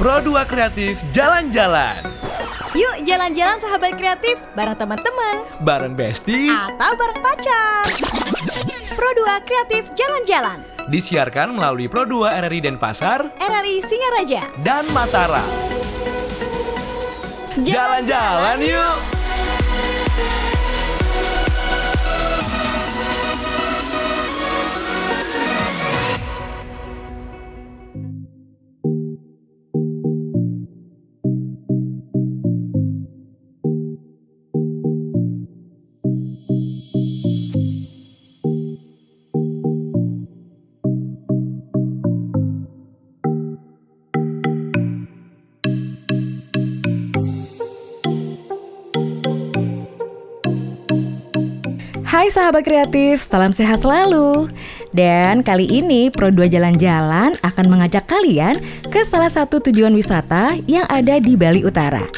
Pro2 Kreatif Jalan-Jalan. Yuk jalan-jalan sahabat kreatif bareng teman-teman Bareng Besti atau bareng pacar. Pro2 Kreatif Jalan-Jalan disiarkan melalui Pro2 RRI Denpasar, RRI Singaraja dan Mataram. Jalan-jalan yuk! Hai sahabat kreatif, salam sehat selalu. Dan kali ini Pro2 Jalan-Jalan akan mengajak kalian ke salah satu tujuan wisata yang ada di Bali Utara.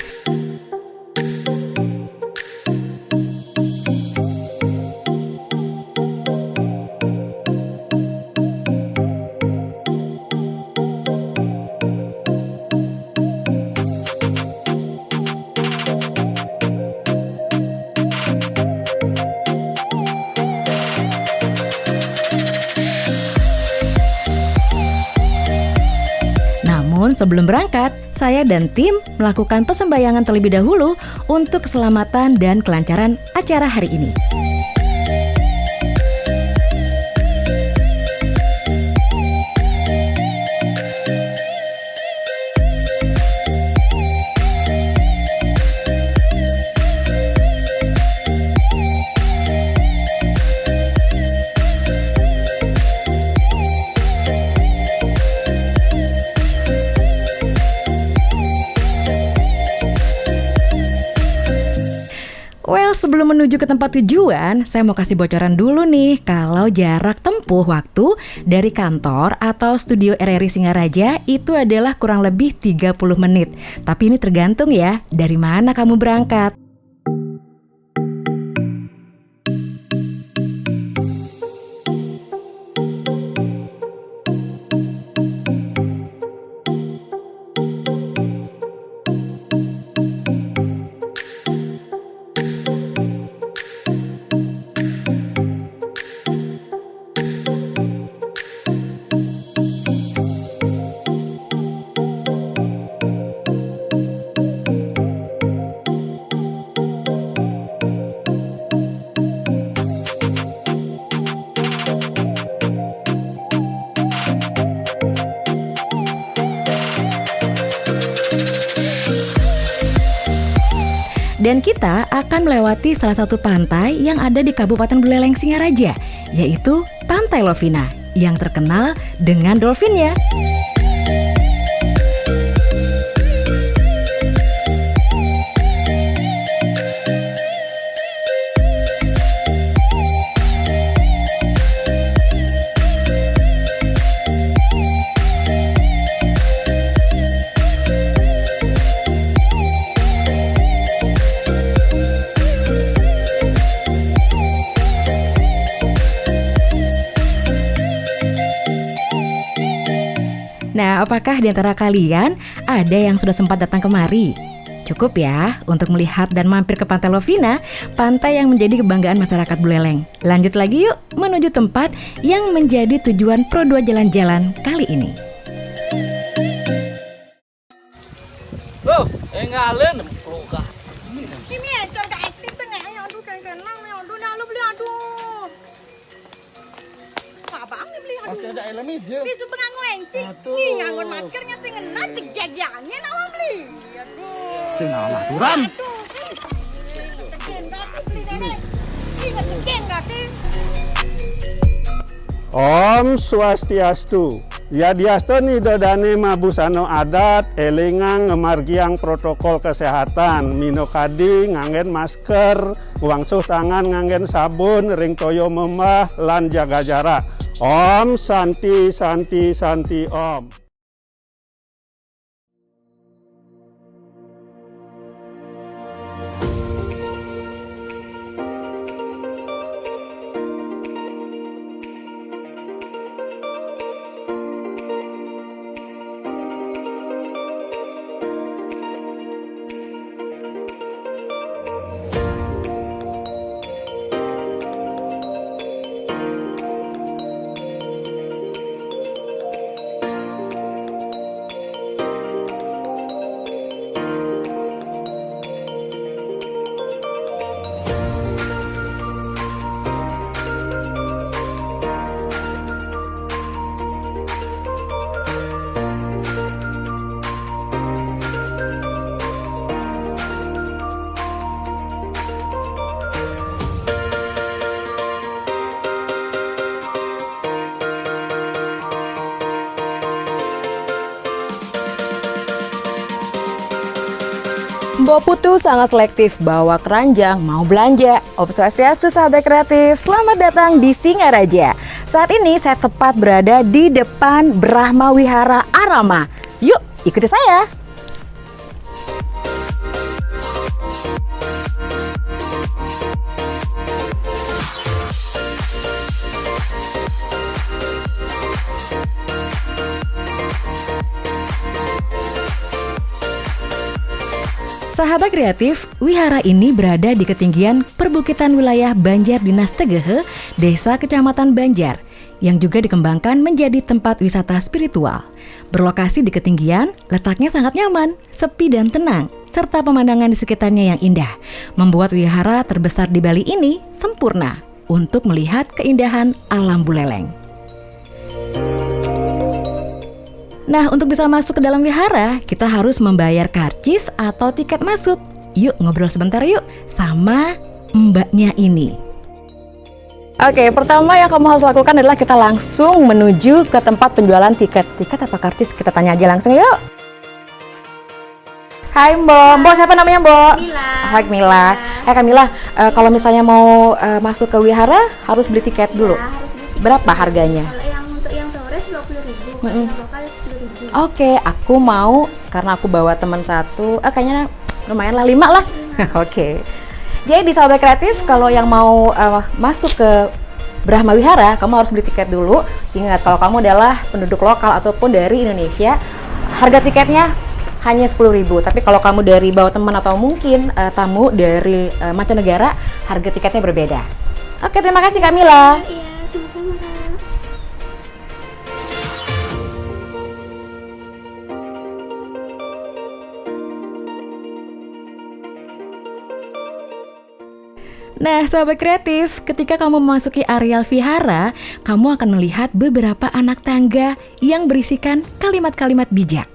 Namun sebelum berangkat, saya dan tim melakukan persembayangan terlebih dahulu untuk keselamatan dan kelancaran acara hari ini. Well, sebelum menuju ke tempat tujuan, saya mau kasih bocoran dulu nih kalau jarak tempuh waktu dari kantor atau studio RRI Singaraja itu adalah kurang lebih 30 menit. Tapi ini tergantung ya, dari mana kamu berangkat. Dan kita akan melewati salah satu pantai yang ada di Kabupaten Buleleng Singaraja, yaitu Pantai Lovina, yang terkenal dengan dolphinnya. Nah, apakah di antara kalian ada yang sudah sempat datang kemari? Cukup ya untuk melihat dan mampir ke Pantai Lovina, pantai yang menjadi kebanggaan masyarakat Buleleng. Lanjut lagi yuk menuju tempat yang menjadi tujuan Pro2 Jalan-Jalan kali ini. Loh, ngalen pelukah. Kimi aja gak aktif tengah aduh kan aduh dah lu beli aduh. Abang ni beli aduh. Masker ada elem aja. Bisu penganggur encik. Aduh. Ni nganggur maskernya sing ngena cegyak-yaknya awang beli. Aduh. Sing nama aturan. Aduh, please. Tegen gak beli nenek. Ingat tegen gak sih? Om Swastiastu. Yadiasto nidodane mabusano adat, elingang ngemargiang protokol kesehatan, minokadi nganggen masker, wangsuh tangan nganggen sabun, ring toyo memah, lan jaga jarak. Om Santi Santi Santi Om. Mbok Putu sangat selektif bawa keranjang mau belanja. Om Swastiastu sahabat kreatif, selamat datang di Singaraja. Saat ini saya tepat berada di depan Brahma Wihara Arama. Yuk ikuti saya. Sahabat kreatif, wihara ini berada di ketinggian perbukitan wilayah Banjar Dinas Tegehe, Desa Kecamatan Banjar, yang juga dikembangkan menjadi tempat wisata spiritual. Berlokasi di ketinggian, letaknya sangat nyaman, sepi dan tenang, serta pemandangan di sekitarnya yang indah, membuat wihara terbesar di Bali ini sempurna untuk melihat keindahan alam Buleleng. Nah, untuk bisa masuk ke dalam wihara, kita harus membayar karcis atau tiket masuk. Yuk ngobrol sebentar yuk sama mbaknya ini. Oke, pertama yang kamu harus lakukan adalah kita langsung menuju ke tempat penjualan tiket. Tiket apa karcis? Kita tanya aja langsung yuk. Hai Mbak, Mbak siapa namanya Mbak? Mila. Hai Mila. Hai Kamila, kalau misalnya mau masuk ke wihara harus beli tiket dulu. Ya, harus beli tiket. Berapa harganya? Kalau yang untuk yang turis 20.000, kalau yang lokal 10.000. Oke, aku mau karena aku bawa teman satu, kayaknya lumayan lah 5 lah. Oke. Jadi sahabat kreatif, kalau yang mau masuk ke Brahma Wihara, kamu harus beli tiket dulu. Ingat, kalau kamu adalah penduduk lokal ataupun dari Indonesia, harga tiketnya hanya 10.000. Tapi kalau kamu dari bawa teman atau mungkin tamu dari mancanegara, harga tiketnya berbeda. Oke, terima kasih Kamila. Iya, sama-sama Kak. Nah, sahabat kreatif, ketika kamu memasuki areal vihara, kamu akan melihat beberapa anak tangga yang berisikan kalimat-kalimat bijak.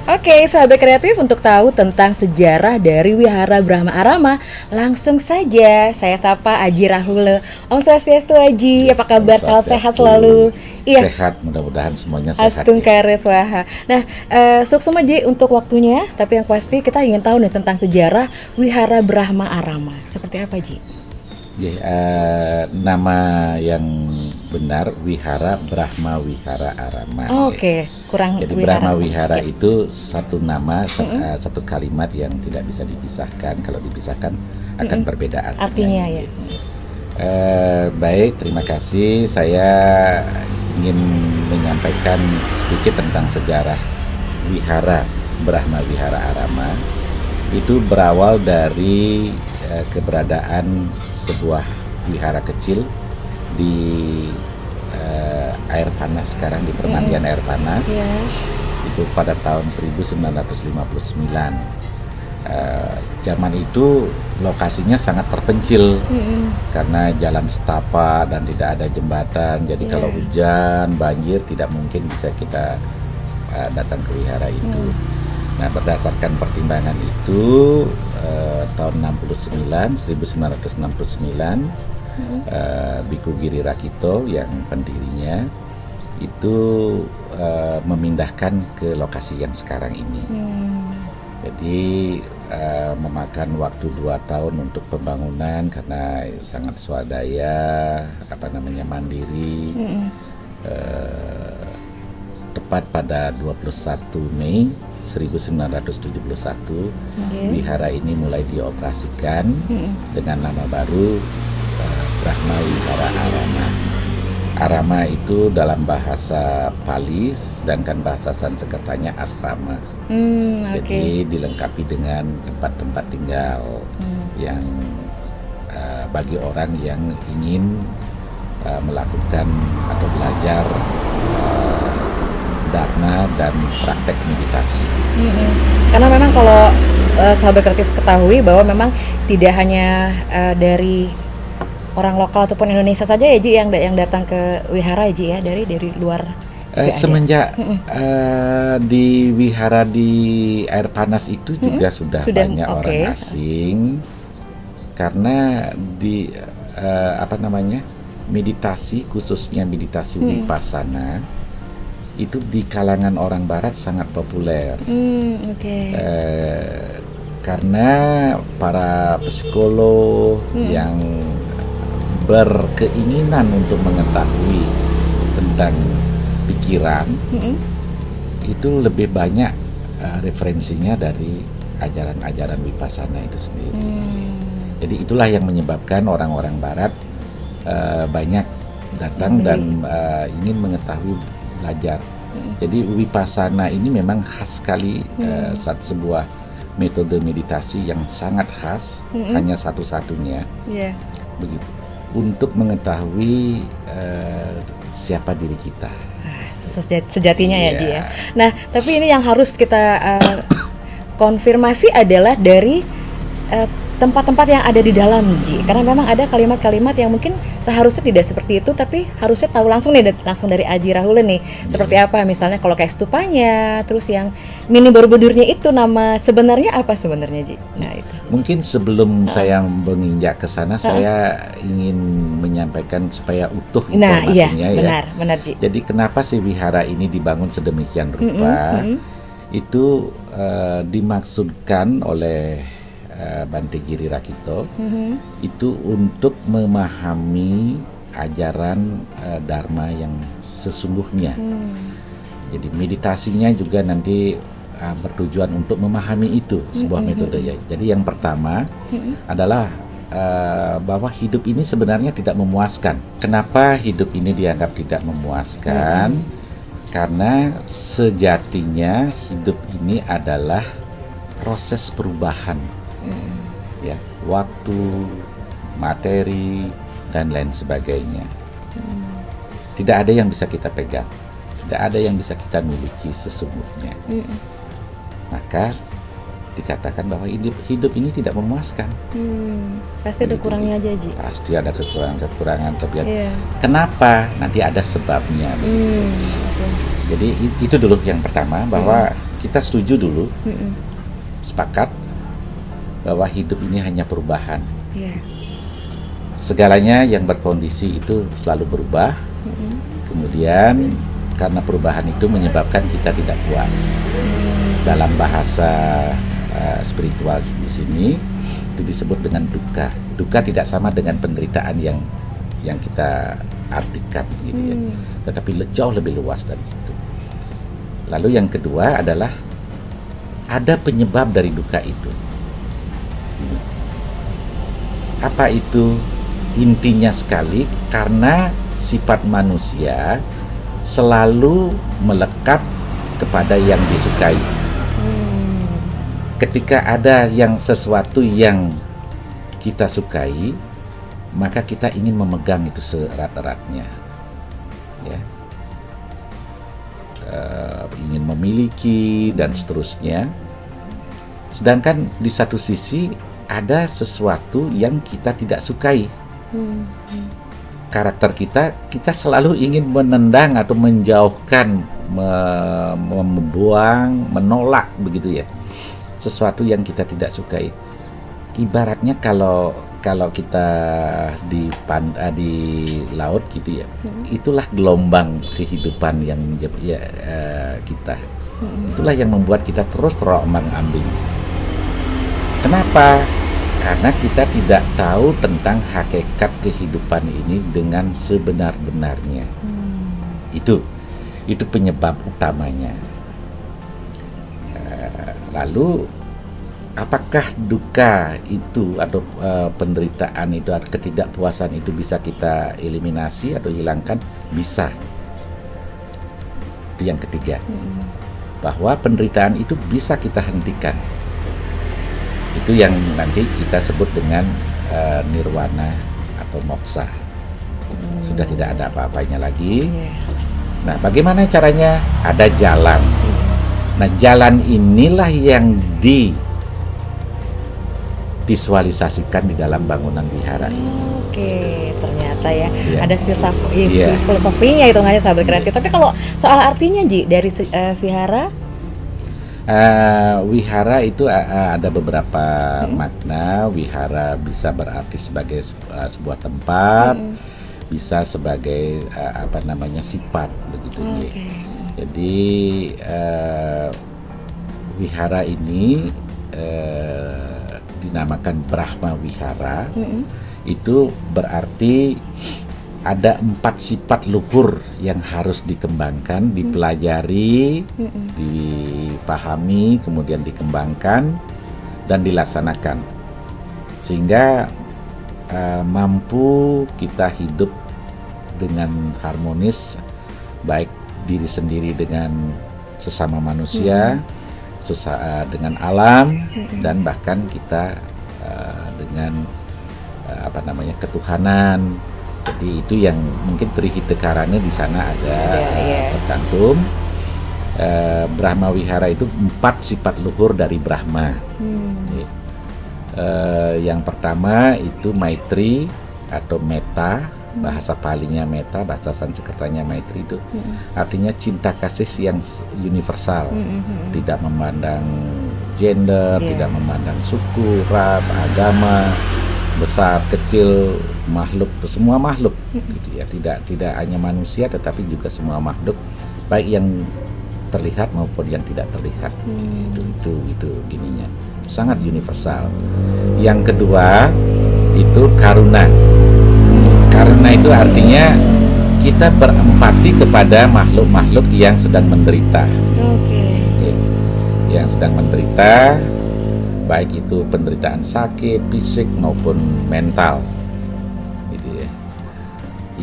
Oke, sahabat kreatif, untuk tahu tentang sejarah dari Wihara Brahma Arama, langsung saja saya sapa Aji Rahula. Om Swastiastu Aji, apa kabar? Salam sehat selalu. Iya. Sehat, mudah-mudahan semuanya sehat. Astungkare swaha. Nah, sukses Ji untuk waktunya, tapi yang pasti kita ingin tahu nih tentang sejarah Wihara Brahma Arama. Seperti apa Ji? Nama yang benar Wihara Brahma Wihara Arama. Oke, kurang Jadi Brahma Wihara itu satu nama, satu kalimat yang tidak bisa dipisahkan. Kalau dipisahkan akan berbeda artinya ya. Baik, terima kasih. Saya ingin menyampaikan sedikit tentang sejarah Wihara Brahma Wihara Arama. Itu berawal dari keberadaan sebuah wihara kecil di air panas sekarang, di permandian air panas. Itu pada tahun 1959. Zaman itu lokasinya sangat terpencil karena jalan setapak dan tidak ada jembatan. Jadi kalau hujan, banjir tidak mungkin bisa kita datang ke wihara itu. Nah, berdasarkan pertimbangan itu tahun 1969 Biku Giri Rakito yang pendirinya itu memindahkan ke lokasi yang sekarang ini. Jadi memakan waktu 2 tahun untuk pembangunan karena sangat swadaya, mandiri. Tepat pada 21 Mei 1971 wihara ini mulai dioperasikan dengan nama baru Brahma Wihara Arama. Arama itu dalam bahasa Pali, sedangkan bahasa Sanskertanya astama. Jadi dilengkapi dengan tempat-tempat tinggal yang bagi orang yang ingin melakukan atau belajar dharma dan praktek meditasi. Karena memang kalau sahabat kreatif ketahui bahwa memang tidak hanya dari orang lokal ataupun Indonesia saja ya Ji yang datang ke wihara ya Ji ya, dari luar juga semenjak di wihara di air panas itu juga sudah banyak orang asing, karena di meditasi, khususnya meditasi vipassana itu di kalangan orang barat sangat populer. Karena para psikolog yang berkeinginan untuk mengetahui tentang pikiran itu lebih banyak referensinya dari ajaran-ajaran vipassana itu sendiri. Jadi itulah yang menyebabkan orang-orang barat banyak datang dan ingin mengetahui, belajar. Jadi vipassana ini memang khas sekali, sebuah metode meditasi yang sangat khas, hanya satu-satunya. Begitu. Untuk mengetahui siapa diri kita. Sejatinya ya Ji ya. Nah, tapi ini yang harus kita konfirmasi adalah dari tempat-tempat yang ada di dalam Ji. Karena memang ada kalimat-kalimat yang mungkin seharusnya tidak seperti itu, tapi harusnya tahu langsung dari Aji Rahula nih. Seperti apa misalnya kalau kayak stupanya, terus yang mini Borobudurnya itu nama sebenarnya apa sebenarnya Ji? Nah, itu. Mungkin sebelum saya menginjak ke sana, saya ingin menyampaikan supaya utuh informasinya benar Ji. Jadi kenapa sih wihara ini dibangun sedemikian rupa? Itu dimaksudkan oleh Bante Giri Rakito itu untuk memahami ajaran Dharma yang sesungguhnya. Jadi meditasinya juga nanti bertujuan untuk memahami itu, sebuah metode ya. Jadi yang pertama adalah bahwa hidup ini sebenarnya tidak memuaskan. Kenapa hidup ini dianggap tidak memuaskan? Karena sejatinya hidup ini adalah proses perubahan. Ya, waktu, materi, dan lain sebagainya. Tidak ada yang bisa kita pegang, tidak ada yang bisa kita miliki sesungguhnya. Maka dikatakan bahwa hidup ini tidak memuaskan. Pasti ada kurangnya aja Ji. Pasti ada kekurangan, tapi kenapa? Nanti ada sebabnya. Jadi itu dulu yang pertama, bahwa kita setuju dulu, sepakat bahwa hidup ini hanya perubahan. Segalanya yang berkondisi itu selalu berubah. Kemudian karena perubahan itu menyebabkan kita tidak puas. Dalam bahasa spiritual di sini itu disebut dengan duka. Duka tidak sama dengan penderitaan yang kita artikan gitu ya. Tetapi jauh lebih luas dari itu. Lalu yang kedua adalah ada penyebab dari duka itu. Apa itu? Intinya sekali, karena sifat manusia selalu melekat kepada yang disukai. Ketika ada sesuatu yang kita sukai, maka kita ingin memegang itu seerat-eratnya, ya. Ingin memiliki dan seterusnya. Sedangkan di satu sisi ada sesuatu yang kita tidak sukai. Karakter kita selalu ingin menendang atau menjauhkan, membuang, menolak begitu ya. Sesuatu yang kita tidak sukai. Ibaratnya kalau kita di laut gitu ya, itulah gelombang kehidupan yang kita. Itulah yang membuat kita terus terombang-ambing. Kenapa? Karena kita tidak tahu tentang hakikat kehidupan ini dengan sebenar-benarnya. Itu penyebab utamanya. Lalu apakah duka itu atau penderitaan itu atau ketidakpuasan itu bisa kita eliminasi atau hilangkan? bisa. Itu yang ketiga, bahwa penderitaan itu bisa kita hentikan. Itu yang nanti kita sebut dengan nirwana atau moksa. Sudah tidak ada apa-apanya lagi. Nah, bagaimana caranya? Ada jalan. Nah, jalan inilah yang divisualisasikan di dalam bangunan wihara ini. Oke, ternyata ya Iya. ada Iya. filosofinya hitungannya sahabat kreatif. Tapi kalau soal artinya Ji dari vihara, Wihara itu ada beberapa makna. Wihara bisa berarti sebagai sebuah tempat, bisa sebagai sifat begitu. Jadi wihara ini dinamakan Brahma Wihara. Itu berarti ada 4 sifat luhur yang harus dikembangkan, dipelajari, dipahami, kemudian dikembangkan dan dilaksanakan, sehingga mampu kita hidup dengan harmonis, baik diri sendiri dengan sesama manusia, dengan alam, dan bahkan kita dengan ketuhanan. Jadi itu yang mungkin Trihitekarana di sana ada tercantum. Brahma Wihara itu 4 sifat luhur dari Brahma. Yang pertama itu Maitri atau Metta, bahasa Palinya Metta, bahasa Sanskertanya Maitri itu artinya cinta kasih yang universal, tidak memandang gender, tidak memandang suku, ras, agama, besar, kecil, makhluk, semua makhluk gitu ya. Tidak hanya manusia tetapi juga semua makhluk, baik yang terlihat maupun yang tidak terlihat. Itu gininya. Sangat universal. Yang kedua itu karuna. Karuna itu artinya kita berempati kepada makhluk-makhluk yang sedang menderita. Ya, yang sedang menderita, baik itu penderitaan sakit, fisik maupun mental. Gitu ya.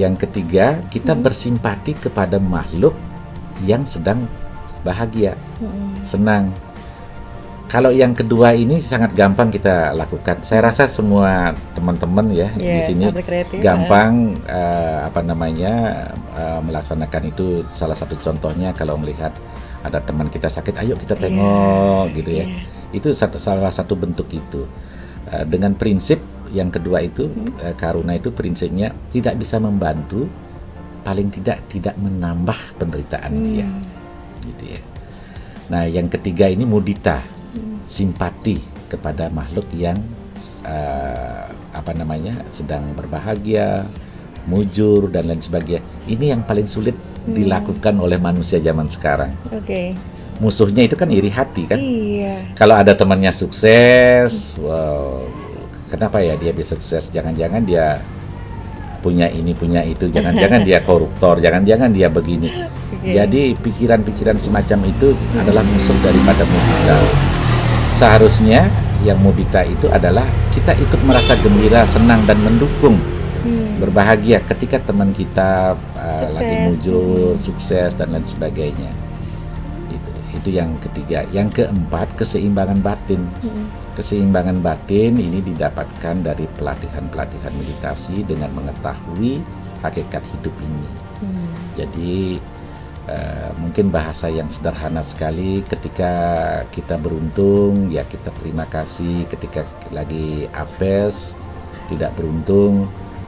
Yang ketiga, kita bersimpati kepada makhluk yang sedang bahagia, senang. Kalau yang kedua ini sangat gampang kita lakukan. Saya rasa semua teman-teman ya di sini gampang melaksanakan itu. Salah satu contohnya kalau melihat ada teman kita sakit, ayo kita tengok gitu ya. Itu salah satu bentuk itu. Dengan prinsip yang kedua itu, karuna itu prinsipnya tidak bisa membantu, paling tidak menambah penderitaan dia, gitu ya. Nah, yang ketiga ini mudita, simpati kepada makhluk yang sedang berbahagia, mujur dan lain sebagainya. Ini yang paling sulit dilakukan oleh manusia zaman sekarang. Musuhnya itu kan iri hati kan. Kalau ada temannya sukses, wow, kenapa ya dia bisa sukses? Jangan-jangan dia punya ini, punya itu. Jangan-jangan dia koruptor. Jangan-jangan dia begini. Jadi pikiran-pikiran semacam itu adalah musuh daripada mudita. Seharusnya yang mudita itu adalah kita ikut merasa gembira, senang dan mendukung, berbahagia ketika teman kita lagi mujur, sukses dan lain sebagainya. Itu yang ketiga. Yang keempat, keseimbangan batin. Keseimbangan batin ini didapatkan dari pelatihan-pelatihan meditasi dengan mengetahui hakikat hidup ini. Jadi mungkin bahasa yang sederhana sekali, ketika kita beruntung ya kita terima kasih, ketika lagi apes tidak beruntung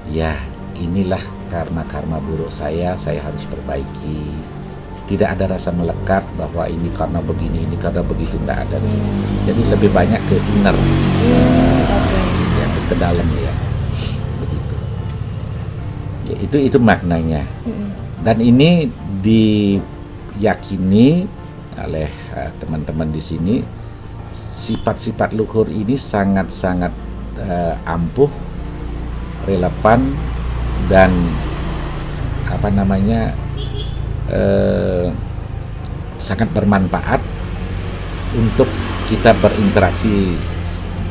ya inilah karma buruk saya harus perbaiki. Tidak ada rasa melekat bahwa ini karena begini, ini karena begitu, tidak ada. Jadi lebih banyak ke inner, ya, ke dalam ya, begitu. Ya, itu maknanya. Dan ini diyakini oleh teman-teman di sini, sifat-sifat luhur ini sangat-sangat ampuh, relevan dan sangat bermanfaat untuk kita berinteraksi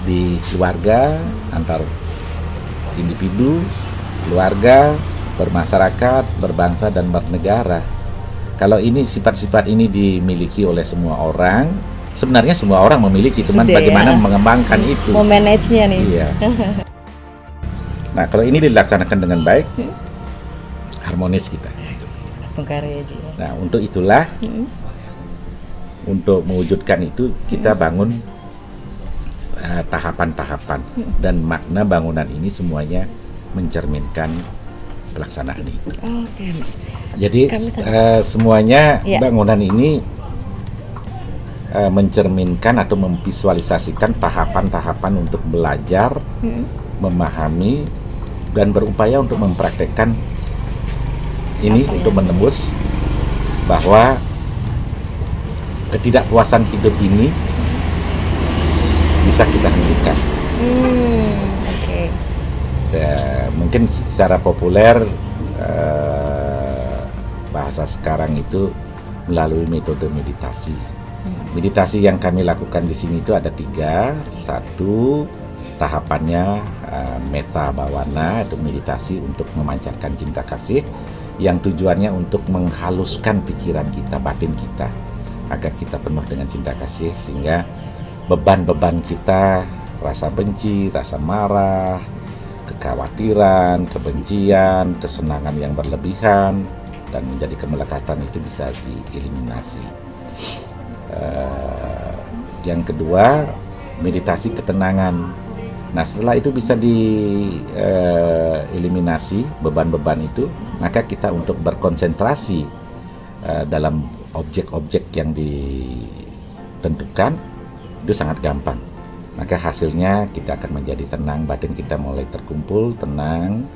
di keluarga, antar individu, keluarga, bermasyarakat, berbangsa dan bernegara. Kalau ini sifat-sifat ini dimiliki oleh semua orang, sebenarnya semua orang memiliki, cuman Sudah, bagaimana ya. mengembangkan itu. Mau manage-nya nih. Iya. Nah, kalau ini dilaksanakan dengan baik, harmonis kita. Langsung karya aja. Nah, untuk itulah, untuk mewujudkan itu kita bangun tahapan-tahapan, dan makna bangunan ini semuanya mencerminkan pelaksanaan itu. Oke. Jadi Kami semuanya Ya. bangunan ini mencerminkan atau memvisualisasikan tahapan-tahapan untuk belajar, memahami, dan berupaya untuk mempraktekkan ini untuk menembus bahwa ketidakpuasan hidup ini bisa kita hentikan. Oke. Mungkin secara populer bahasa sekarang itu melalui metode meditasi. Meditasi yang kami lakukan di sini itu ada 3. Satu, tahapannya meta bawana, itu meditasi untuk memancarkan cinta kasih, yang tujuannya untuk menghaluskan pikiran kita, batin kita, agar kita penuh dengan cinta kasih, sehingga beban-beban kita, rasa benci, rasa marah, kekhawatiran, kebencian, kesenangan yang berlebihan, dan menjadi kemelekatan itu bisa dieliminasi. Yang kedua, meditasi ketenangan. Nah, setelah itu bisa dieliminasi beban-beban itu, maka kita untuk berkonsentrasi dalam objek-objek yang ditentukan itu sangat gampang. Maka hasilnya kita akan menjadi tenang, batin kita mulai terkumpul, tenang,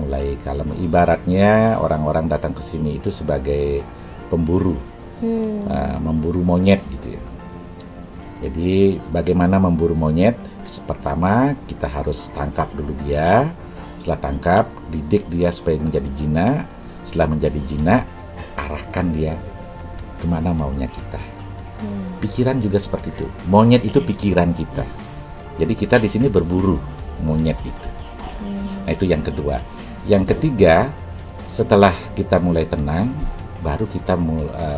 mulai kalem. Ibaratnya orang-orang datang ke sini itu sebagai pemburu, memburu monyet gitu ya. Jadi bagaimana memburu monyet? Pertama kita harus tangkap dulu dia. Setelah tangkap, didik dia supaya menjadi jinak. Setelah menjadi jinak, arahkan dia kemana maunya kita. Pikiran juga seperti itu. Monyet itu pikiran kita. Jadi kita di sini berburu monyet itu. Nah, itu yang kedua. Yang ketiga, setelah kita mulai tenang, baru kita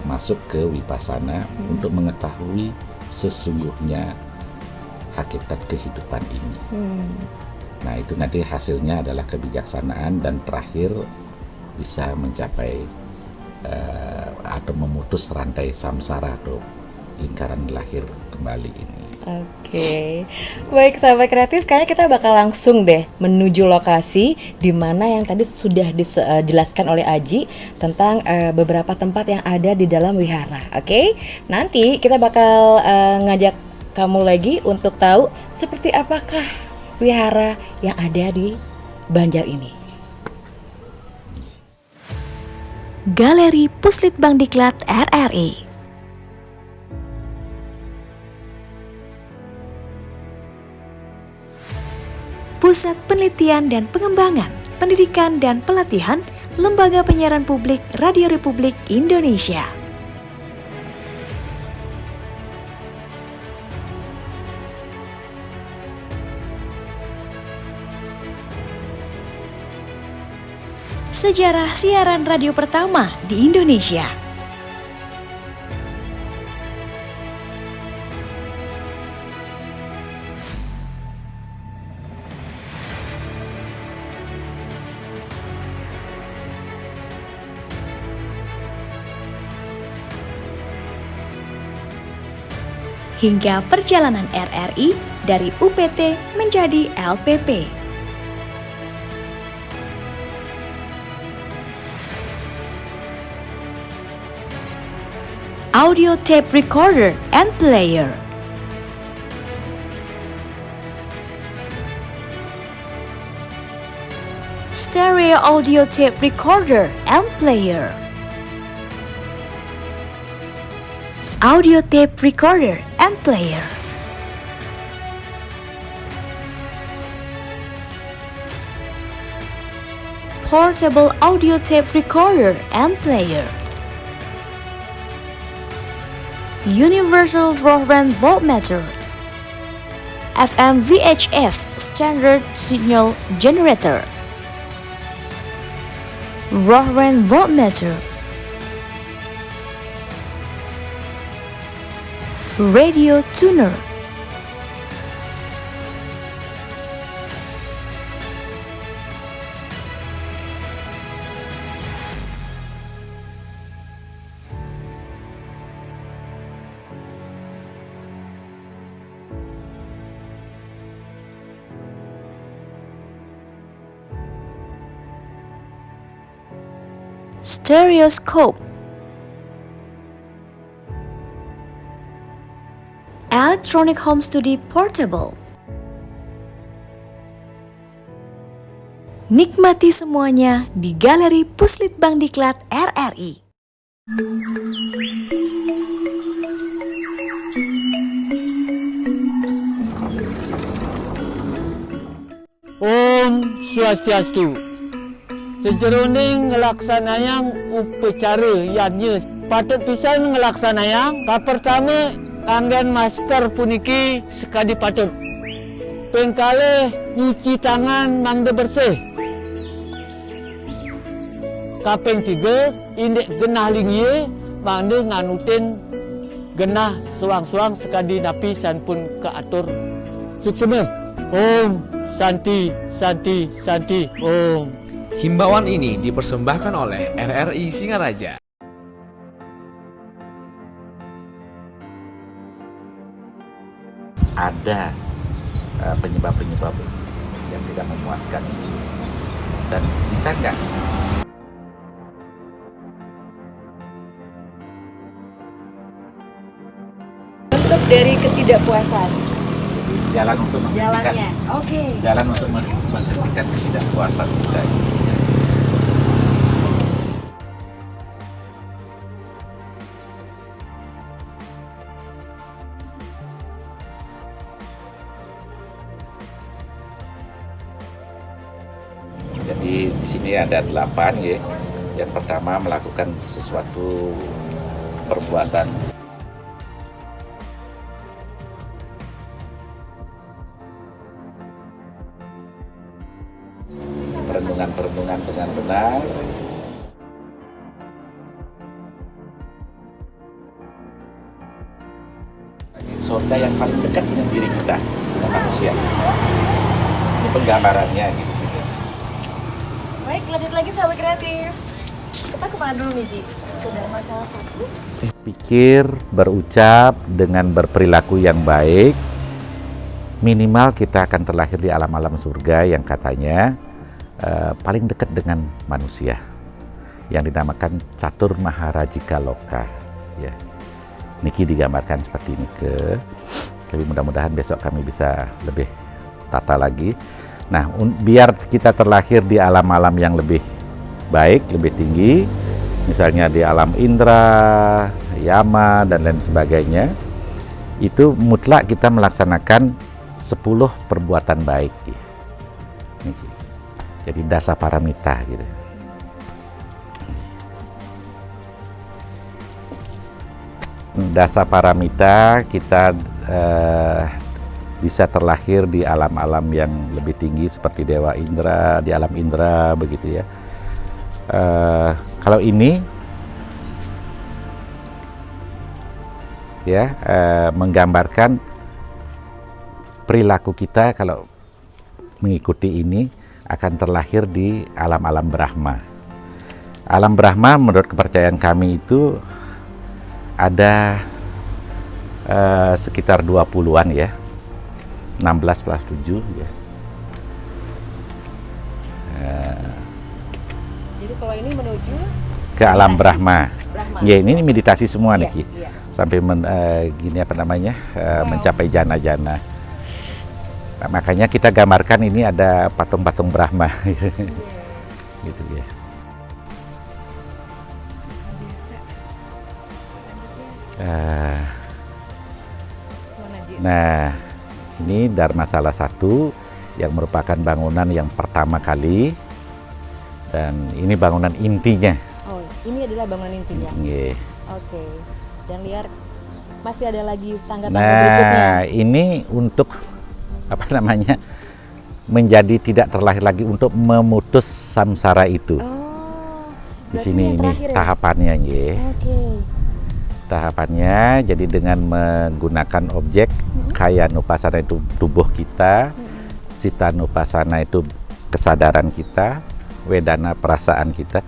masuk ke vipassana untuk mengetahui sesungguhnya hakikat kehidupan ini. Nah, itu nanti hasilnya adalah kebijaksanaan, dan terakhir bisa mencapai atau memutus rantai samsara atau lingkaran lahir kembali ini. Oke, baik sahabat kreatif, kayaknya kita bakal langsung deh menuju lokasi di mana yang tadi sudah dijelaskan oleh Aji tentang beberapa tempat yang ada di dalam wihara. Oke, nanti kita bakal ngajak kamu lagi untuk tahu seperti apakah wihara yang ada di Banjar ini. Galeri Puslitbangdiklat RRI. Pusat Penelitian dan Pengembangan, Pendidikan dan Pelatihan, Lembaga Penyiaran Publik Radio Republik Indonesia. Sejarah siaran radio pertama di Indonesia. Hingga perjalanan RRI dari UPT menjadi LPP. Audio tape recorder and player. Stereo audio tape recorder and player. Audio tape recorder and player. Portable audio tape recorder and player. Universal Rohrend voltmeter. FM VHF standard signal generator. Rohren Voltmeter, Radio Tuner, Stereoscope, Electronic Home Studio Portable. Nikmati semuanya di Galeri Puslitbang Diklat RRI. Om Swastiastu. Sejeroning ngelaksanayang upacara yadnya patut pisan ngelaksanayang ka pertama anggen masker puniki sekadi patut pengkale nyuci tangan mangde bersih kapeng 3 indek genah lingye mangde nganutin genah suang-suang sekadi napi san pun keatur suksema. Om Santi Santi Santi Om. Himbauan ini dipersembahkan oleh RRI Singaraja. Ada penyebab-penyebab yang tidak memuaskan dan bisa nggak Bentuk dari ketidakpuasan. jalan untuk menghentikan Jalannya. Oke. jalan untuk menghentikan ketidakpuasan kita. Jadi di sini ada 8 ya. Yang pertama melakukan sesuatu perbuatan perenungan dengan benar. Surga yang paling dekat dengan diri kita, dengan manusia. Ini penggambarannya gitu. Baik, lanjut lagi sahabat kreatif. Kita kemana dulu Miji? Ke Dharma salah satu. Pikir, berucap dengan berperilaku yang baik, minimal kita akan terlahir di alam-alam surga yang katanya paling dekat dengan manusia, yang dinamakan Catur Maharajika Loka. Ya, Niki digambarkan seperti ini tapi mudah-mudahan besok kami bisa lebih tata lagi. Nah, biar kita terlahir di alam-alam yang lebih baik, lebih tinggi, misalnya di alam Indra, Yama, dan lain sebagainya, itu mutlak kita melaksanakan 10 perbuatan baik. Jadi dasa paramita gitu. Dasa paramita kita bisa terlahir di alam-alam yang lebih tinggi seperti Dewa Indra, di alam Indra begitu ya. Kalau ini ya menggambarkan perilaku kita kalau mengikuti ini akan terlahir di alam-alam Brahma. Alam Brahma menurut kepercayaan kami itu ada sekitar 20-an ya. 16 plus 7 ya. Jadi kalau ini menuju ke alam Brahma. Ya, ini meditasi semua Iya, nih. iya. Sampai gini apa namanya? Mencapai jana-jana. Nah, makanya kita gambarkan ini ada patung-patung Brahma. Gitu ya. Nah, ini Dharma salah satu yang merupakan bangunan yang pertama kali, dan ini bangunan intinya. Oh, ini adalah bangunan intinya. Iya. Oke. Dan lihat masih ada lagi tangga-tangga berikutnya. Nah, ini untuk apa namanya? Menjadi tidak terlahir lagi, untuk memutus samsara itu. Oh. Di sini yang ini terakhir ya? tahapannya nggih. Oke. Tahapannya jadi dengan menggunakan objek kaya nupasana itu tubuh kita, cita nupasana itu kesadaran kita, wedana perasaan kita,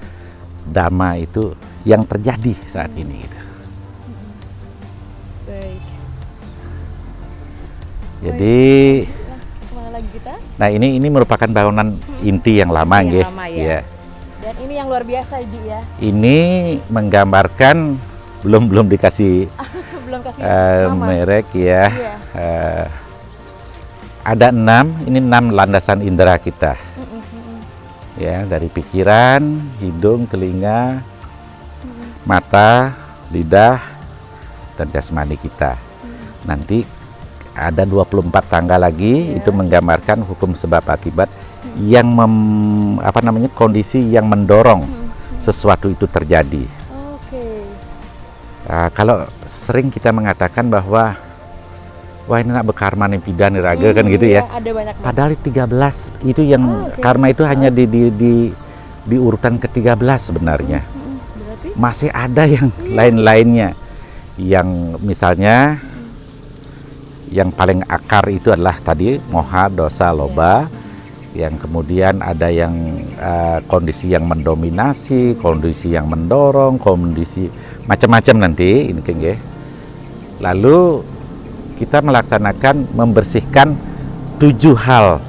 dhamma itu yang terjadi saat ini gitu. Baik. Jadi Kemana lagi kita? nah ini merupakan bangunan inti yang lama Yang nggih. lama, ya. Iya. Dan ini yang luar biasa Ji ya. Ini menggambarkan belum dikasih Belum kasih nama. merek ya. Iya. Ada 6, ini 6 landasan indera kita. Ya, dari pikiran, hidung, telinga, mata, lidah, dan jasmani kita. Nanti ada 24 tangga lagi, itu menggambarkan hukum sebab akibat yang kondisi yang mendorong sesuatu itu terjadi. Oke. Kalau sering kita mengatakan bahwa wah ini nak bekarma nih pidan nih raga kan gitu ya. Ada banyak banget. Padahal 13 itu yang karma itu hanya di urutan ke-13 sebenarnya. Berarti Masih ada yang lain-lainnya. Yang misalnya yang paling akar itu adalah tadi moha, dosa, loba. Yang kemudian ada yang kondisi yang mendominasi, kondisi yang mendorong, kondisi macam-macam nanti ini kan ya. Lalu kita melaksanakan membersihkan 7 hal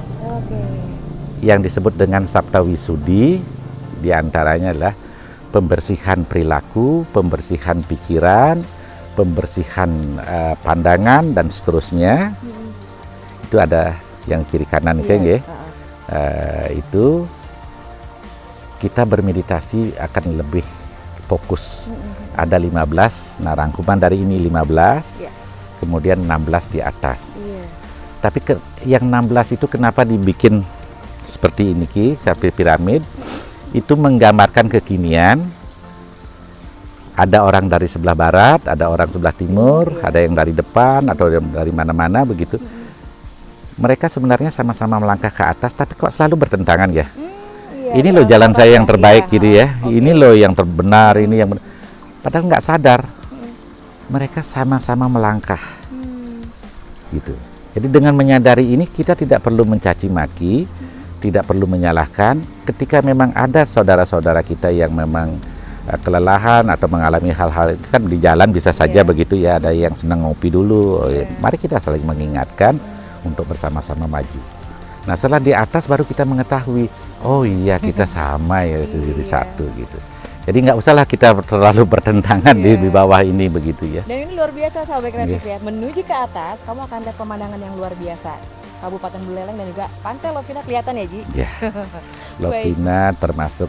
yang disebut dengan Sapta Wisudi. Di antaranya adalah pembersihan perilaku, pembersihan pikiran, pembersihan pandangan dan seterusnya. Itu ada yang kiri kanan kan ya. Itu kita bermeditasi akan lebih fokus. Ada 15, nah rangkuman dari ini 15. Kemudian 16 di atas. Tapi yang 16 itu kenapa dibikin seperti ini Ki, seperti piramid? Itu menggambarkan kekinian. Ada orang dari sebelah barat, ada orang sebelah timur, ada yang dari depan atau dari mana-mana begitu. Mereka sebenarnya sama-sama melangkah ke atas, tapi kok selalu bertentangan ya? Ini loh jalan saya yang terbaik gitu ya. Ini loh yang terbenar, ini yang padahal nggak sadar. Mereka sama-sama melangkah, gitu. Jadi dengan menyadari ini kita tidak perlu mencaci maki, tidak perlu menyalahkan. Ketika memang ada saudara-saudara kita yang memang kelelahan atau mengalami hal-hal itu kan di jalan bisa saja begitu ya. Ada yang senang ngopi dulu, mari kita saling mengingatkan untuk bersama-sama maju. Nah setelah di atas baru kita mengetahui, oh iya kita sama ya jadi satu gitu. Jadi nggak usahlah kita terlalu bertentangan di bawah ini begitu ya. Dan ini luar biasa sahabat kreatif ya. Menuju ke atas, kamu akan lihat pemandangan yang luar biasa. Kabupaten Buleleng dan juga Pantai Lovina kelihatan ya Ji? Ya, Lovina termasuk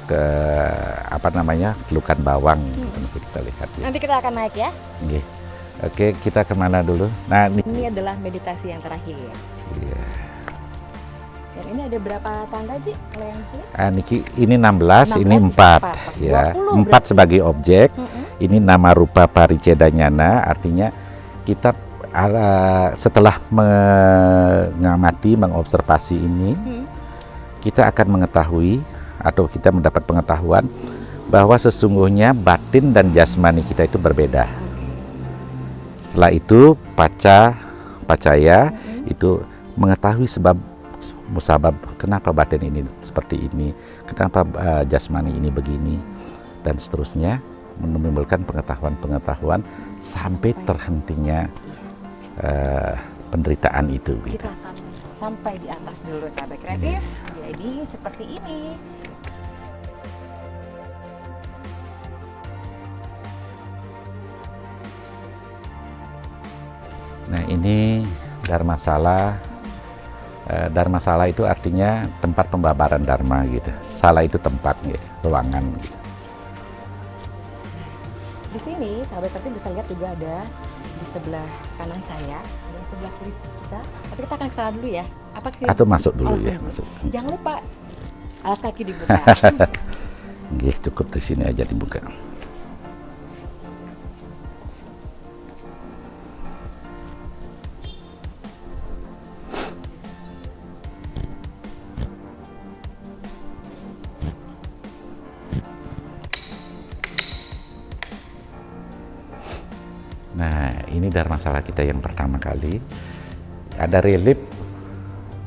Telukan Bawang gitu mesti kita lihat ya. Nanti kita akan naik ya. Oke. Oke, kita kemana dulu? Nah, Ini adalah meditasi yang terakhir. Iya. Dan ini ada berapa tangga Ji? Kalau yang sini? Niki ini 16, ini 4 ya. 4 sebagai objek. Ini nama rupa paricedanyana, artinya kita setelah mengamati, mengobservasi ini, kita akan mengetahui atau kita mendapat pengetahuan bahwa sesungguhnya batin dan jasmani kita itu berbeda. Setelah itu pacaya itu mengetahui sebab musabab kenapa batin ini seperti ini, kenapa jasmani ini begini, dan seterusnya, menimbulkan pengetahuan-pengetahuan sampai terhentinya penderitaan itu. Kita akan sampai di atas dulu sahabat kreatif. Jadi seperti ini. Nah ini Dharmasala. Dharmasala itu artinya tempat pembabaran Dharma gitu. Sala itu tempat, gitu, ruangan gitu. Di sini sahabat kreatif bisa lihat juga ada di sebelah kanan saya dan sebelah kiri kita. Tapi kita akan ke sana dulu ya. Apa Atau masuk dulu ya, masuk. Jangan lupa alas kaki dibuka. Nggih, cukup di sini aja dibuka. ini Dharmasala kita yang pertama kali, ada relief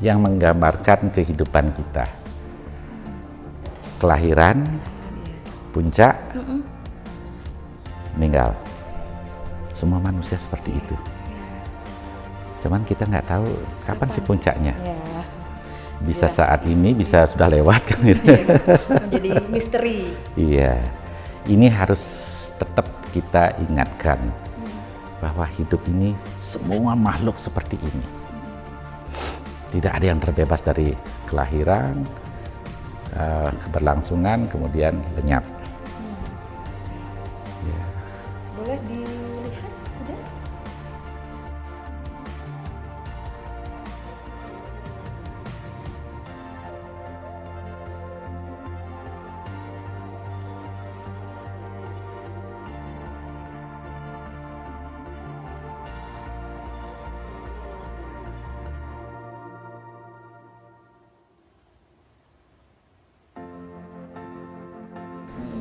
yang menggambarkan kehidupan kita. Kelahiran, puncak, meninggal. Semua manusia seperti itu. Cuman kita nggak tahu kapan sih puncaknya. Bisa saat ini, bisa sudah lewat kan gitu. Menjadi misteri. Iya, ini harus tetap kita ingatkan bahwa hidup ini semua makhluk seperti ini. Tidak ada yang terbebas dari kelahiran, keberlangsungan, kemudian lenyap. Ya. Boleh dilihat sudah?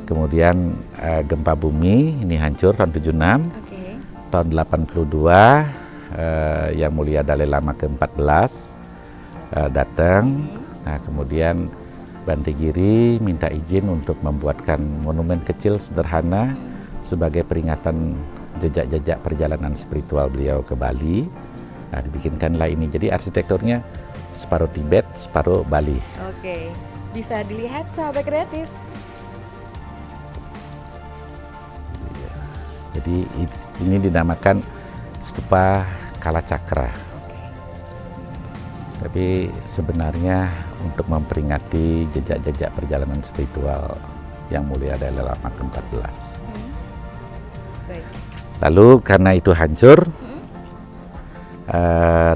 Kemudian gempa bumi ini hancur tahun 76. Oke. Tahun 82 Yang Mulia Dalai Lama ke-14 datang. Nah, kemudian Bante Giri minta izin untuk membuatkan monumen kecil sederhana sebagai peringatan jejak-jejak perjalanan spiritual beliau ke Bali. Nah, dibikinkanlah ini. Jadi arsitekturnya separuh Tibet, separuh Bali. Oke. Bisa dilihat sahabat kreatif. Jadi ini dinamakan stupa Kalacakra. Tapi sebenarnya untuk memperingati jejak-jejak perjalanan spiritual Yang Mulia Dalai Lama ke-14. Baik. Lalu karena itu hancur,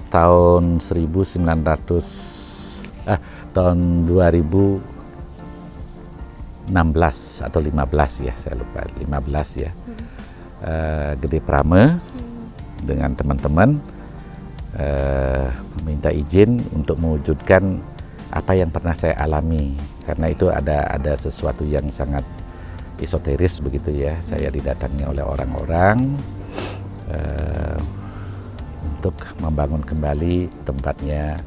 tahun 2016 atau 15 ya, saya lupa, 15 ya. Gede Prame dengan teman-teman meminta izin untuk mewujudkan apa yang pernah saya alami, karena itu ada sesuatu yang sangat esoteris begitu ya. Saya didatangi oleh orang-orang untuk membangun kembali tempatnya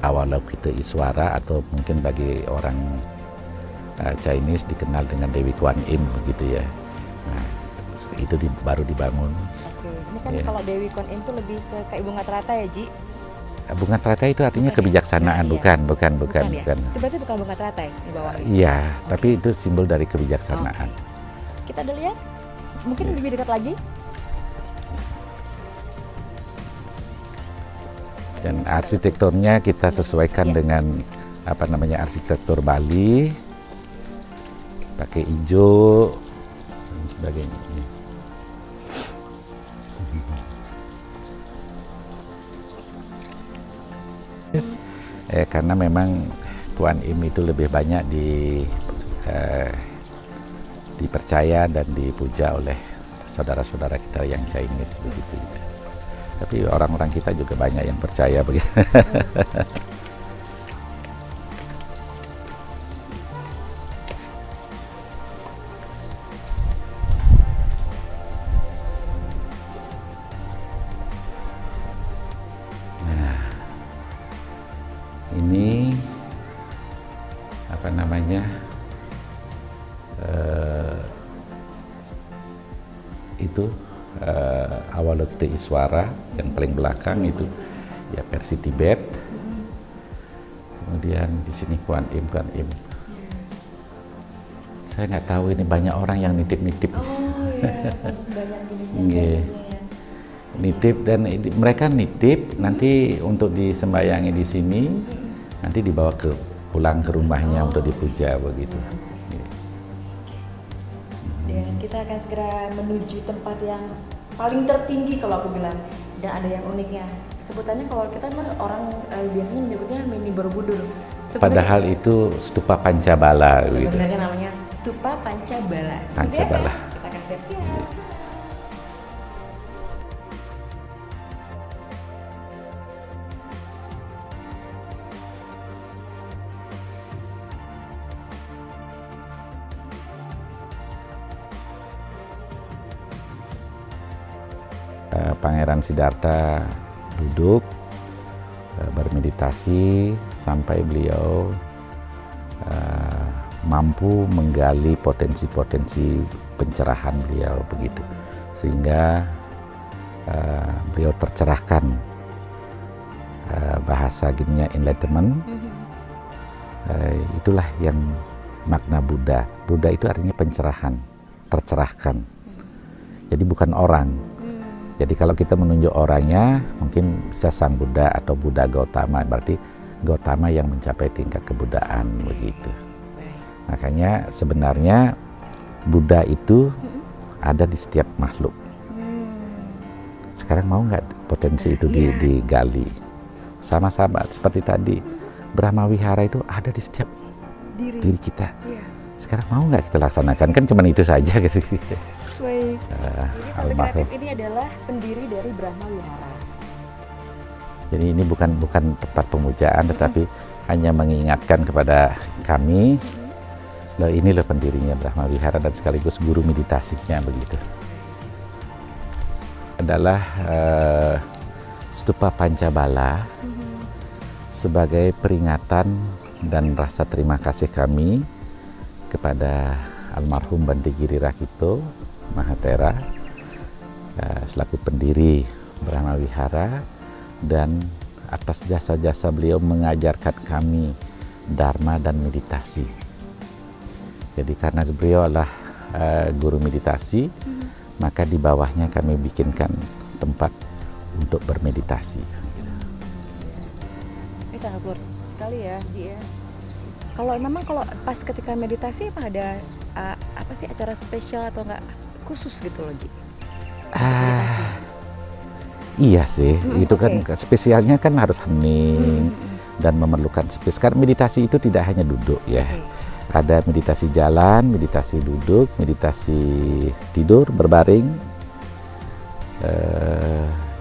Avalokitesvara, atau mungkin bagi orang Chinese dikenal dengan Dewi Kuan Im begitu ya. Nah, itu baru dibangun. Oke. Ini kan Ya. kalau Dewi Kuan Im itu lebih ke Ibu Ngatrata ya, Ji? Bunga Trata itu artinya Bukan ya? kebijaksanaan, Nah, iya. bukan. Ya? Itu berarti bukan Bunga Trata ya di bawah? Iya, tapi itu simbol dari kebijaksanaan. Kita udah lihat? Mungkin lebih dekat lagi? Dan arsitekturnya kita sesuaikan Ya. dengan apa namanya arsitektur Bali, pakai hijau dan sebagainya. Karena memang Kuan Im itu lebih banyak dipercaya dan dipuja oleh saudara-saudara kita yang Chinese begitu. Tapi orang-orang kita juga banyak yang percaya begitu. Ini apa namanya itu Avalokitesvara yang paling belakang itu ya versi Tibet. Kemudian di sini Kuan Im. Saya nggak tahu, ini banyak orang yang nitip-nitip. Oh iya, banyak Nggih. Nitip, dan mereka nitip nanti untuk disembayangi di sini, nanti dibawa pulang ke rumahnya untuk dipuja begitu. Dan kita akan segera menuju tempat yang paling tertinggi kalau aku bilang. Dan ada yang uniknya. Sebutannya kalau kita orang biasanya menyebutnya mini Borobudur. Padahal itu stupa Pancabala gitu. Sebenarnya namanya Stupa Pancabala. Pancabala. Kita akan siap-siap. Pangeran Siddhartha duduk bermeditasi sampai beliau mampu menggali potensi-potensi pencerahan beliau begitu, sehingga beliau tercerahkan. Bahasa gininya enlightenment. Itulah yang makna Buddha. Buddha itu artinya pencerahan, tercerahkan. Jadi bukan orang. Jadi kalau kita menunjuk orangnya, mungkin bisa Sang Buddha atau Buddha Gautama, berarti Gautama yang mencapai tingkat kebuddhaan begitu. Makanya sebenarnya Buddha itu ada di setiap makhluk. Sekarang mau nggak potensi itu digali? Sama-sama seperti tadi, Brahma Wihara itu ada di setiap diri kita. Sekarang mau nggak kita laksanakan? Kan cuma itu saja sih. Baik. Jadi Satu Kreatif ini adalah pendiri dari Brahma Wihara. Jadi ini bukan tempat pemujaan, tetapi hanya mengingatkan kepada kami, loh ini loh pendirinya Brahma Wihara dan sekaligus guru meditasinya begitu. Adalah Stupa Pancabala sebagai peringatan dan rasa terima kasih kami kepada almarhum Bante Giri Rakito Mahatera selaku pendiri Brahma Wihara, dan atas jasa-jasa beliau mengajarkan kami Dharma dan meditasi. Jadi karena beliau adalah guru meditasi, maka di bawahnya kami bikinkan tempat untuk bermeditasi. Ini sangat luar sekali ya, Ji ya. Kalau pas ketika meditasi apa ada apa sih acara spesial atau enggak khusus gitu loh, Ji? Iya sih, itu kan spesialnya kan harus hening dan memerlukan space. Karena meditasi itu tidak hanya duduk ya. Ada meditasi jalan, meditasi duduk, meditasi tidur, berbaring.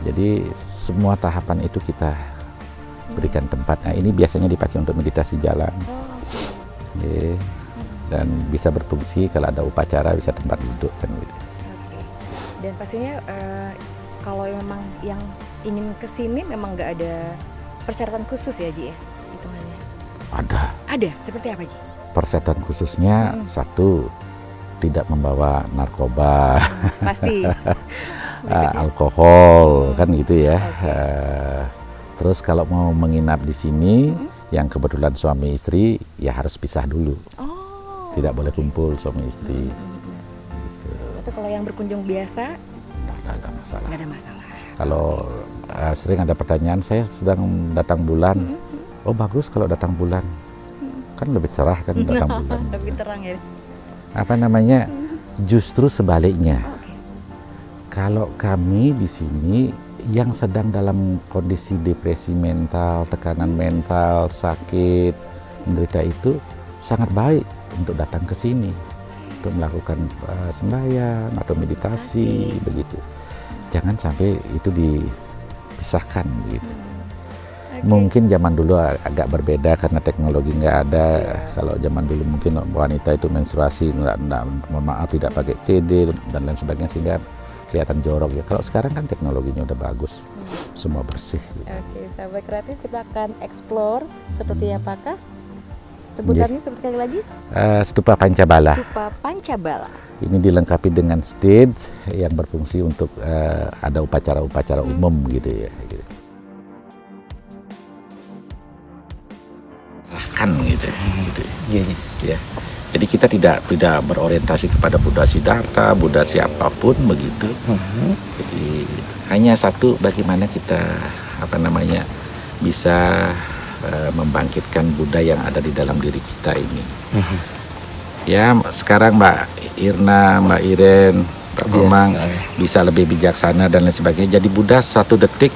Jadi semua tahapan itu kita berikan tempat. Nah, ini biasanya dipakai untuk meditasi jalan. Dan bisa berfungsi kalau ada upacara, bisa tempat duduk kan gitu. Dan pastinya kalau memang yang ingin kesini memang nggak ada persyaratan khusus ya, Ji ya, hitungannya? Ada, seperti apa, Ji? Persyaratan khususnya satu, tidak membawa narkoba, Pasti. alkohol kan gitu ya. Terus kalau mau menginap di sini, yang kebetulan suami istri ya harus pisah dulu. Tidak boleh kumpul suami istri. Gitu. Itu kalau yang berkunjung biasa? Nggak ada masalah. Nggak ada masalah. Kalau sering ada pertanyaan, saya sedang datang bulan. Oh bagus kalau datang bulan, kan lebih cerah kan datang bulan. Lebih terang ya. Apa namanya? Justru sebaliknya. Kalau kami di sini yang sedang dalam kondisi depresi mental, tekanan mental, sakit, menderita itu sangat baik untuk datang ke sini untuk melakukan sembahyang atau meditasi begitu. Jangan sampai itu dipisahkan gitu. Mungkin zaman dulu agak berbeda karena teknologi nggak ada. Kalau zaman dulu mungkin wanita itu menstruasi, mohon maaf tidak pakai CD dan lain sebagainya sehingga kelihatan jorok ya. Kalau sekarang kan teknologinya udah bagus, semua bersih. Gitu. Oke, sahabat kreatif, kita akan explore seperti apakah sebutannya seperti lagi? Stupa Pancabala. Stupa Pancabala. Ini dilengkapi dengan stage yang berfungsi untuk ada upacara-upacara umum gitu ya. Gitu. Kan gitu. Ya. Jadi kita tidak berorientasi kepada Buddha Siddhartha, Buddha siapapun begitu. Jadi hanya satu, bagaimana kita bisa membangkitkan Buddha yang ada di dalam diri kita ini. Ya sekarang Mbak Irna, Mbak Iren, Pak Komang bisa lebih bijaksana dan lain sebagainya. Jadi Buddha satu detik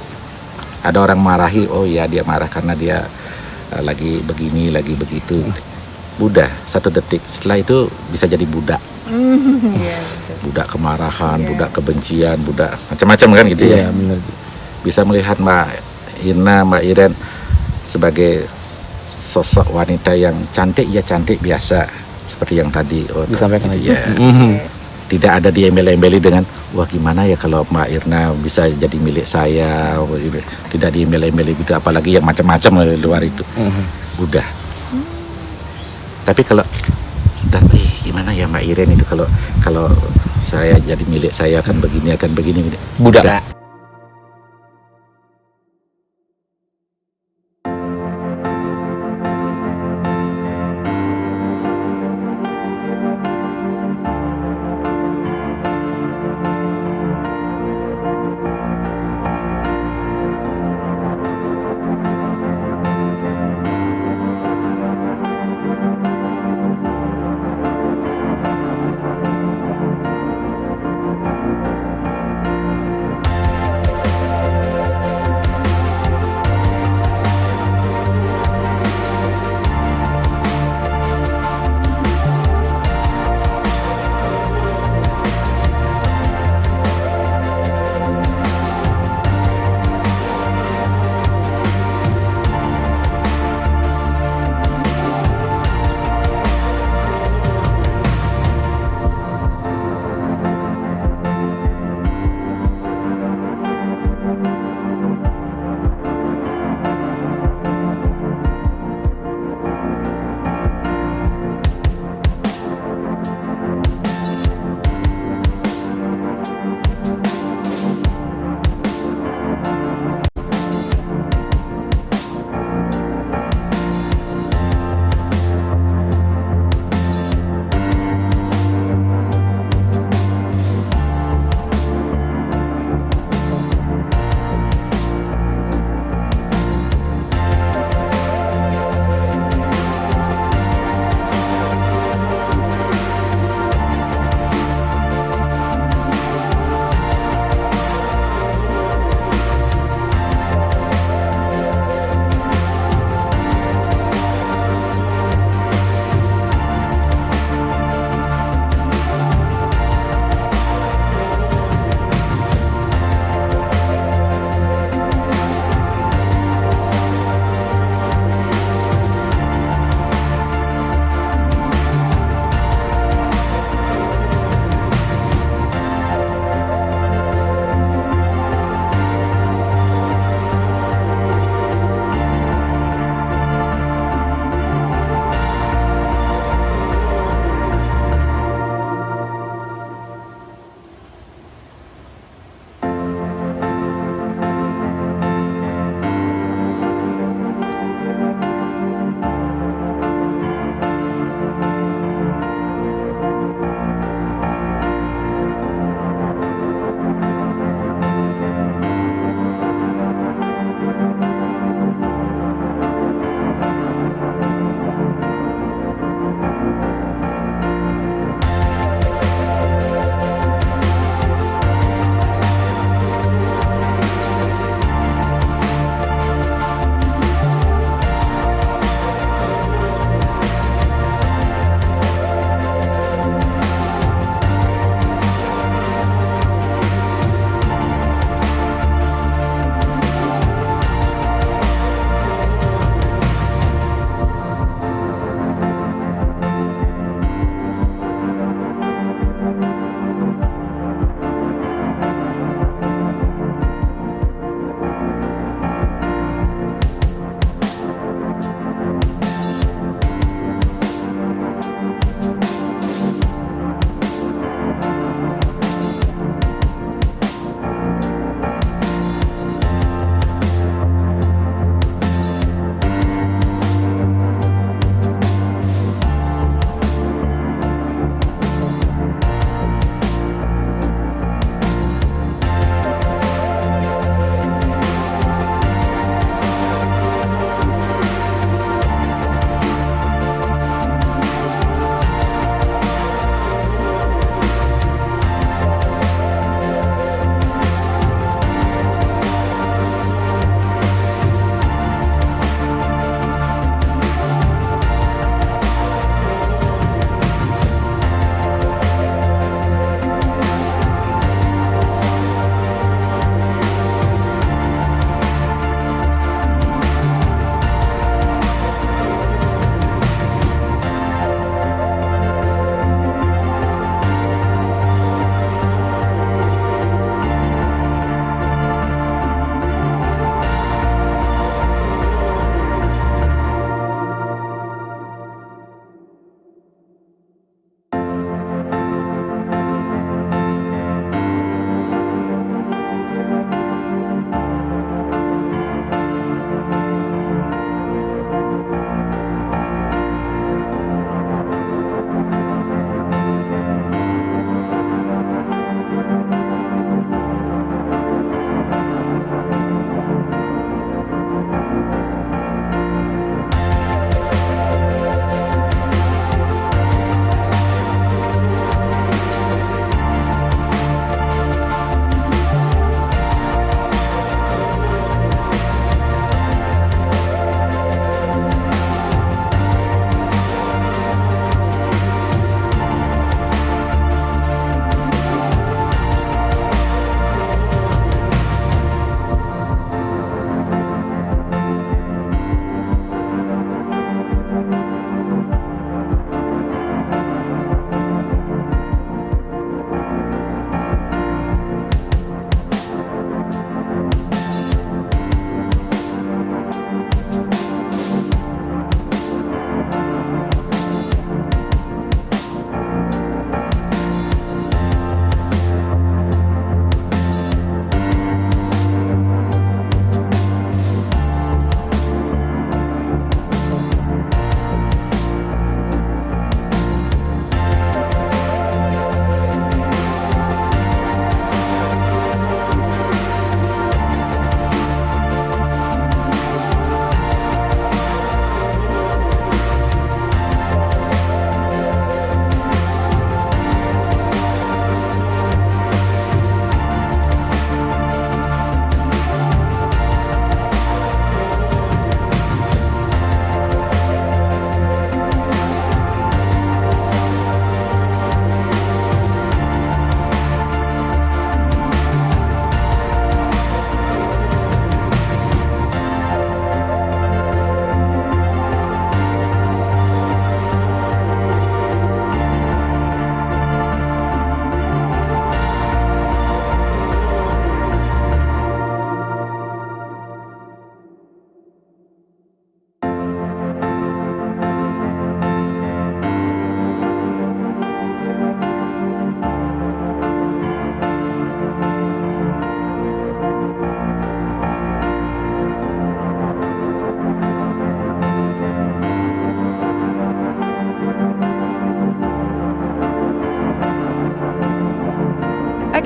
ada orang marahi, oh ya dia marah karena dia lagi begini, lagi begitu. Buddha satu detik, setelah itu bisa jadi Buddha. Buddha kemarahan, Buddha kebencian, Buddha macam-macam kan gitu ya. Benar. Bisa melihat Mbak Irna, Mbak Iren sebagai sosok wanita yang cantik, ya cantik biasa seperti yang tadi disampaikan gitu ya. Tidak ada diembel-embeli dengan wah gimana ya kalau Mbak Irna bisa jadi milik saya, tidak diembel-embeli gitu, apalagi yang macam-macam dari luar itu. Udah. Tapi kalau dan gimana ya Mbak Iren itu kalau saya jadi milik saya akan begini. Budak.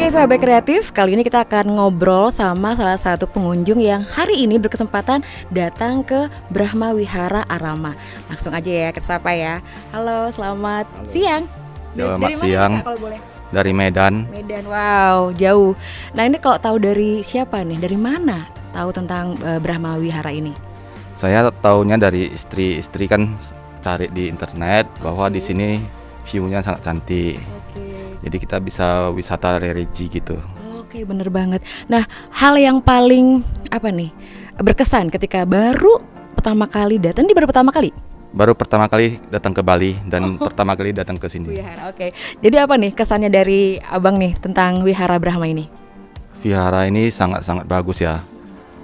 Oke sahabat kreatif, kali ini kita akan ngobrol sama salah satu pengunjung yang hari ini berkesempatan datang ke Brahma Wihara Arama. Langsung aja ya kita sapa ya. Halo, selamat siang. Selamat Dari mana siang. Kak, kalau boleh? Dari Medan. Medan, wow jauh. Nah ini kalau tahu dari siapa nih? Dari mana tahu tentang Brahma Wihara ini? Saya taunya dari istri kan cari di internet bahwa di sini view-nya sangat cantik. Jadi kita bisa wisata religi gitu. Oke, bener banget. Nah, hal yang paling berkesan ketika baru pertama kali datang, ini baru pertama kali? Baru pertama kali datang ke Bali dan pertama kali datang ke sini. Wihara, oke. Jadi apa nih kesannya dari abang nih tentang Wihara Brahma ini? Vihara ini sangat-sangat bagus ya.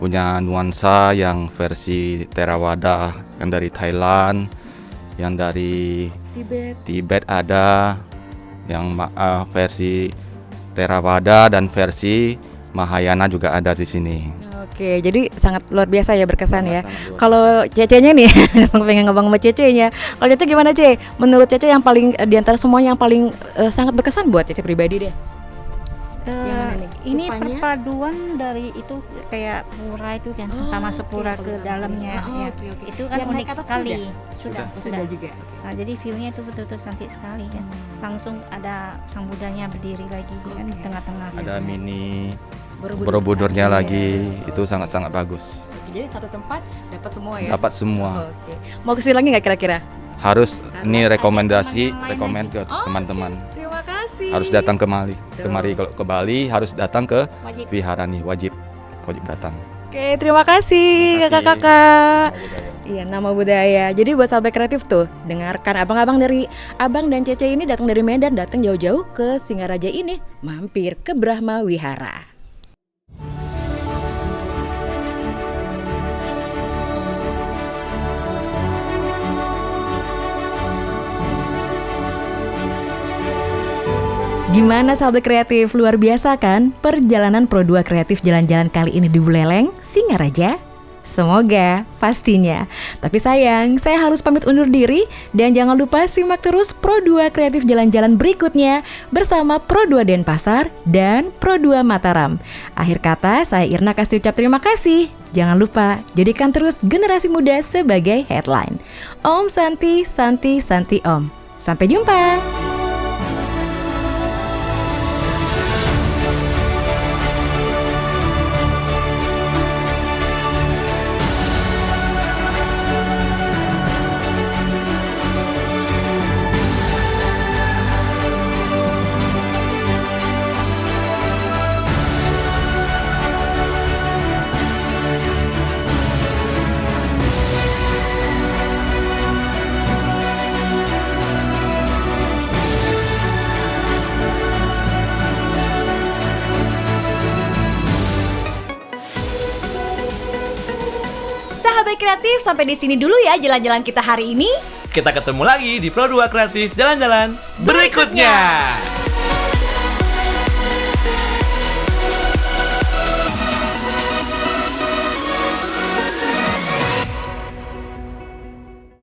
Punya nuansa yang versi Theravada, yang dari Thailand, yang dari Tibet ada, yang versi Theravada dan versi Mahayana juga ada di sini. Oke, jadi sangat luar biasa ya berkesan ya. Kalau Cece-nya nih, pengen ngomong sama Cece-nya. Kalau Cece gimana Ce? Menurut Cece yang paling di antara semuanya yang paling sangat berkesan buat Cece pribadi deh? Ini Supaya? perpaduan dari itu kayak pura itu kan, kita masuk pura ke dalamnya. Ya. Itu kan Yang naik unik atas sekali. Sudah juga. Nah, jadi view-nya itu betul-betul cantik sekali kan. Langsung ada sang Budanya berdiri lagi kan di tengah-tengah. Ada mini Borobudur. Borobudurnya Iya, lagi, iya. itu sangat-sangat bagus. Oke, jadi satu tempat dapat semua ya? Dapat semua. Oke. Mau kesini lagi nggak kira-kira? Harus ini ada rekomendasi, teman yang lain rekomend ke teman-teman. Terima kasih. Harus datang ke Bali. Tuh. Kemari kalau ke Bali harus datang ke Wajib. Wihara nih, wajib datang. Oke, terima kasih kakak-kakak. Iya, nama budaya. Jadi buat sahabat kreatif tuh, dengarkan abang-abang dari Abang dan Cece ini datang dari Medan, datang jauh-jauh ke Singaraja ini, mampir ke Brahma Wihara. Gimana sahabat kreatif, luar biasa kan perjalanan Pro2 Kreatif jalan-jalan kali ini di Buleleng, Singaraja? Semoga, pastinya. Tapi sayang, saya harus pamit undur diri. Dan jangan lupa simak terus Pro2 Kreatif jalan-jalan berikutnya bersama Pro2 Denpasar dan Pro2 Mataram. Akhir kata, saya Irna kasih ucap terima kasih. Jangan lupa, jadikan terus generasi muda sebagai headline. Om Santi, Santi, Santi Om. Sampai jumpa. Sahabat kreatif, sampai di sini dulu ya jalan-jalan kita hari ini. Kita ketemu lagi di Pro2 Kreatif Jalan-Jalan berikutnya.